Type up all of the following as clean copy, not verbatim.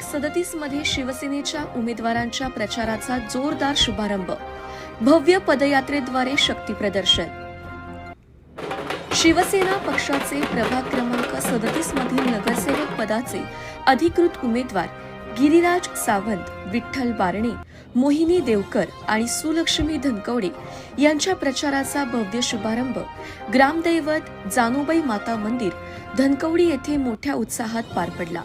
2037 मध्ये शिवसेनेच्या उमेदवारांच्या प्रचाराचा जोरदार शुभारंभ. भव्य पदयात्रेद्वारे शक्ती प्रदर्शन. शिवसेना पक्षाचे प्रभाग क्रमांक 37 मधील नगरसेवक पदाचे अधिकृत उमेदवार गिरीराज सावंत, विठ्ठल बारणे, मोहिनी देवकर आणि सुलक्ष्मी धनकवडे यांच्या प्रचाराचा भव्य शुभारंभ ग्रामदैवत जानुबाई माता मंदिर धनकवडी येथे मोठ्या उत्साहात पार पडला.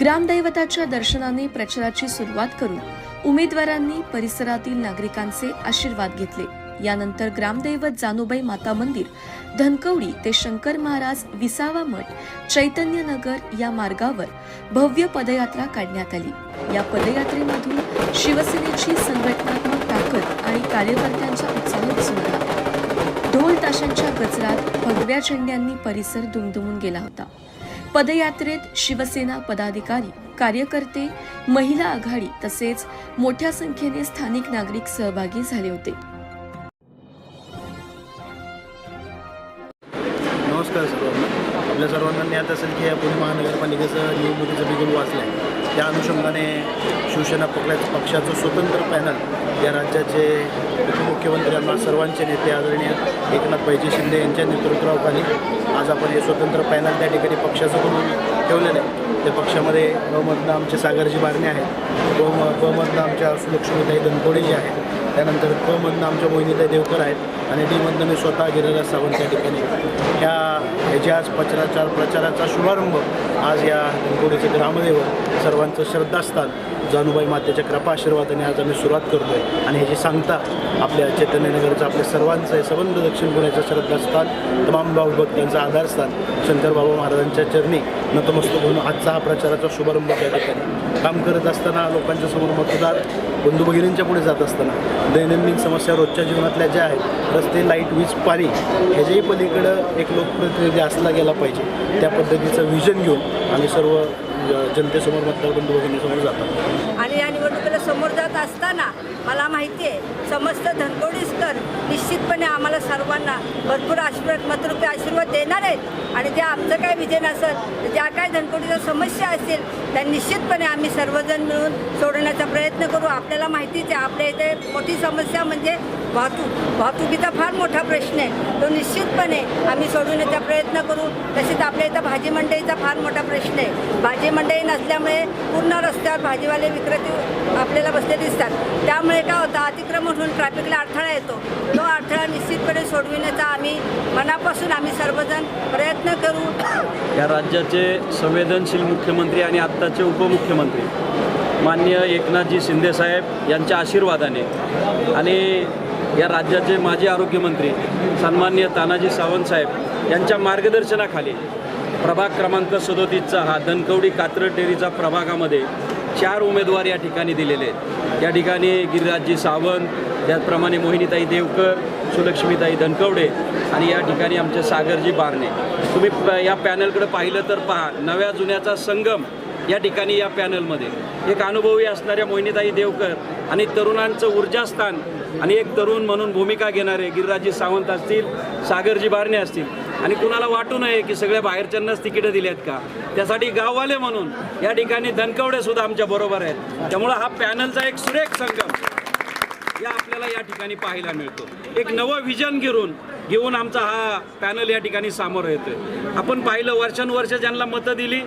ग्रामदैवताच्या दर्शनाने प्रचाराची सुरुवात करून उमेदवारांनी परिसरातील नागरिकांचे आशीर्वाद घेतले. यानंतर ग्रामदैवत जानुबाई माता मंदिर धनकवडी ते शंकर महाराज विसावा मठ चैतन्यनगर या मार्गावर भव्य पदयात्रा काढण्यात आली. या पदयात्रेमधून शिवसेनेची संघटनात्मक ताकद आणि कार्यकर्त्यांचा उत्साह दिसून आला. ढोल ताशांच्या गजरात भगव्या झेंड्यांनी परिसर दुमदुमून गेला होता. पदयात्रेत शिवसेना पदाधिकारी, कार्यकर्ते, महिला आघाडी तसेच मोठ्या संख्येने स्थानिक नागरिक सहभागी झाले होते. नमस्कार सर्वांना. आपल्या सर्वांना ज्ञात असेल की या पुणे महानगरपालिकेचं निवडणुकीचं बिगुल वाचलं आहे. त्या अनुषंगाने शिवसेना पक्षाचं स्वतंत्र पॅनल या राज्याचे उपमुख्यमंत्र्यांना सर्वांचे नेते आदरणीय एकनाथभाईजी शिंदे यांच्या नेतृत्वाखाली आज आपण हे स्वतंत्र पॅनल त्या ठिकाणी पक्षाचं करून ठेवलेलं आहे. त्या पक्षामध्ये ब-मधनं आमचे सागरजी बारणे आहेत, ब-मधनं आमच्या सुलक्ष्मीताई धनकवडे जी आहेत, त्यानंतर क-मधनं आमच्या मोहिनीताई देवकर आहेत आणि डी-मधनं मी स्वतः गिरीराज सावंत त्या ठिकाणी. ह्याच्या आज प्रचाराचा शुभारंभ आज या धनकवडीचे ग्रामदैवत सर्वांचं श्रद्धास्थान जानुबाई मातेच्या कृपा आशीर्वादाने आज आम्ही सुरुवात करतो आहे. आणि ह्याची सांगता आपल्या चैतन्यनगरचं आपल्या सर्वांचं आहे सबंध दक्षिण पुण्याचं श्रद्धास्थान, तमाम भावभक्तांचं आधारस्थान शंकर बाबा महाराजांच्या चरणी नतमस्तक होऊन आजचा हा प्रचाराचा शुभारंभ त्या ठिकाणी काम करत असताना लोकांच्या समोर मतदार बंधू भगिनींच्या पुढे जात असताना दैनंदिन समस्या रोजच्या जीवनातल्या ज्या आहेत, रस्ते, लाईट, वीज, पाणी, ह्याच्याही पलीकडं एक लोकप्रतिनिधी असला गेला पाहिजे त्या पद्धतीचं व्हिजन घेऊन आम्ही सर्व जनतेसमोर मतदार बंधू भगिनीसमोर जातो. आणि या निवडणुकीला समोर जात असताना मला माहिती आहे समस्त धनकवडीकर निश्चितपणे आम्हाला सर्वांना भरपूर मतरूपी आशीर्वाद देणार आहेत. आणि जे आमचं काय विजन असेल, ज्या काय धनकवडीच्या समस्या असतील त्या निश्चितपणे आम्ही सर्वजण मिळून सोडवण्याचा प्रयत्न करू. आपल्याला माहितीच आहे आपल्या इथे मोठी समस्या म्हणजे वाहतुकीचा फार मोठा प्रश्न आहे. तो निश्चितपणे आम्ही सोडवण्याचा प्रयत्न करू. तसेच आपल्या इथं भाजी मंडईचा फार मोठा प्रश्न आहे. भाजी मंडई नसल्यामुळे पूर्ण रस्त्यावर भाजीवाले विक्रेते आपल्याला बसले दिसतात. त्यामुळे काय होतं, अतिक्रमण होऊन ट्रॅफिकला अडथळा येतो. तो अडथळा निश्चितपणे सोडविण्याचा आम्ही मनापासून आम्ही सर्वजण प्रयत्न करू. या राज्याचे संवेदनशील मुख्यमंत्री आणि आत्ताचे उपमुख्यमंत्री माननीय एकनाथजी शिंदेसाहेब यांच्या आशीर्वादाने आणि या राज्याचे माजी आरोग्यमंत्री सन्माननीय तानाजी सावंत साहेब यांच्या मार्गदर्शनाखाली प्रभाग क्रमांक 37चा हा धनकवडी कात्रज डेअरीचा प्रभागामध्ये 4 उमेदवार या ठिकाणी दिलेले आहेत. या ठिकाणी गिरीराजजी सावंत, त्याचप्रमाणे मोहिनीताई देवकर, सुलक्ष्मीताई धनकवडे आणि या ठिकाणी आमचे सागरजी बारणे. तुम्ही या पॅनलकडे पाहिलं तर पहा, नव्या जुन्याचा संगम या ठिकाणी या पॅनलमध्ये एक अनुभवी असणाऱ्या मोहिनीताई देवकर आणि तरुणांचं ऊर्जास्थान आणि एक तरुण म्हणून भूमिका घेणारे गिरीराजजी सावंत असतील, सागरजी बारणे असतील. आणि कुणाला वाटू नये की सगळ्या बाहेरच्यांनाच तिकीटं दिली आहेत का, त्यासाठी गाववाले म्हणून या ठिकाणी धनकवडे सुद्धा आमच्या बरोबर आहेत. त्यामुळं हा पॅनलचा एक सुरेख संगम या आपल्याला या ठिकाणी पाहायला मिळतो. एक नवं व्हिजन घेऊन आमचा हा पॅनल या ठिकाणी सामोरं येतोय. आपण पाहिलं वर्षानुवर्ष ज्यांना मतं दिली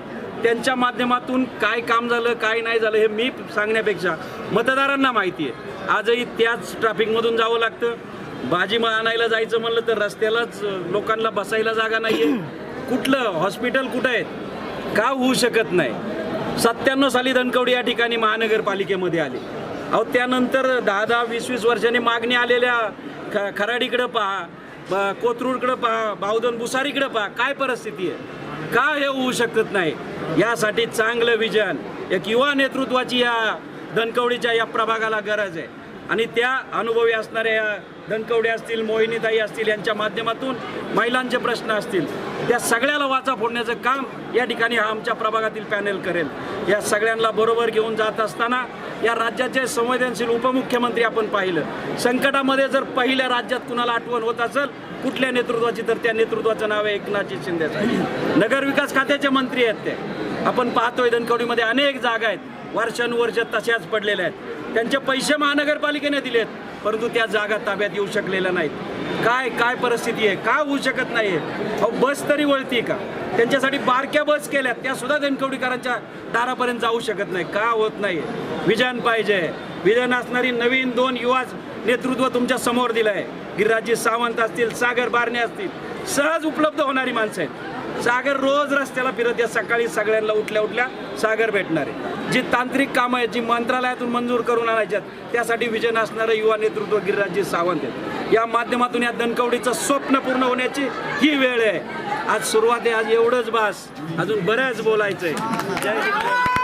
त्यांच्या माध्यमातून काय काम झालं काय नाही झालं हे मी सांगण्यापेक्षा मतदारांना माहिती आहे. आजही त्याच ट्रॅफिकमधून जावं लागतं. भाजी आणायला जायचं म्हणलं तर रस्त्यालाच लोकांना बसायला जागा नाही आहे. कुठलं हॉस्पिटल कुठं आहेत, का होऊ शकत नाही. 97 साली धनकवडी या ठिकाणी महानगरपालिकेमध्ये आली. अहो त्यानंतर 10-10, 20-20 वर्षांनी मागणी आलेल्या खराडीकडं पहा, कोथरूडकडं पहा, बावधन बुसारीकडं पहा, काय परिस्थिती आहे, का हे होऊ शकत नाही. यासाठी चांगलं विजन, एक युवा नेतृत्वाची या धनकवडीच्या या प्रभागाला गरज आहे. आणि त्या अनुभवी असणाऱ्या या धनकवडे असतील, मोहिनीताई असतील यांच्या माध्यमातून महिलांचे प्रश्न असतील त्या सगळ्याला वाचा फोडण्याचं काम या ठिकाणी हा आमच्या प्रभागातील पॅनल करेल. या सगळ्यांना बरोबर घेऊन जात असताना या राज्याचे संवेदनशील उपमुख्यमंत्री आपण पाहिलं, संकटामध्ये जर पहिल्या राज्यात कुणाला आठवण होत असेल कुठल्या नेतृत्वाची तर त्या नेतृत्वाचं नाव आहे एकनाथजी शिंदे साहेब. नगरविकास खात्याचे मंत्री आहेत ते. आपण पाहतोय धनकवडीमध्ये अनेक जागा आहेत वर्षानुवर्ष तशाच पडलेल्या आहेत. त्यांचे पैसे महानगरपालिकेने दिलेत, परंतु त्या जागा ताब्यात येऊ शकलेल्या नाहीत. काय परिस्थिती आहे, का होऊ शकत नाही आहे? अहो, बस तरी वळती का? त्यांच्यासाठी बारक्या बस केल्यात, त्या सुद्धा धनकवडीकरांच्या दारापर्यंत जाऊ शकत नाही. का होत नाही? विजन पाहिजे. विजन असणारी नवीन 2 युवा नेतृत्व तुमच्या समोर दिलं आहे. गिरिराजजी सावंत असतील, सागर बारणे असतील, सहज उपलब्ध होणारी माणसं आहेत. सागर रोज रस्त्याला फिरत या, सकाळी सगळ्यांना उठल्या सागर भेटणार आहे. जी तांत्रिक कामं आहेत, जी मंत्रालयातून मंजूर करून आणायच्यात, त्यासाठी विजन असणारं युवा नेतृत्व गिरिराजजी सावंत आहेत. या माध्यमातून या धनकवडीचं स्वप्न पूर्ण होण्याची ही वेळ आहे. आज सुरुवात आहे, आज एवढंच बास, अजून बरंच बोलायचंय. जय हिंद.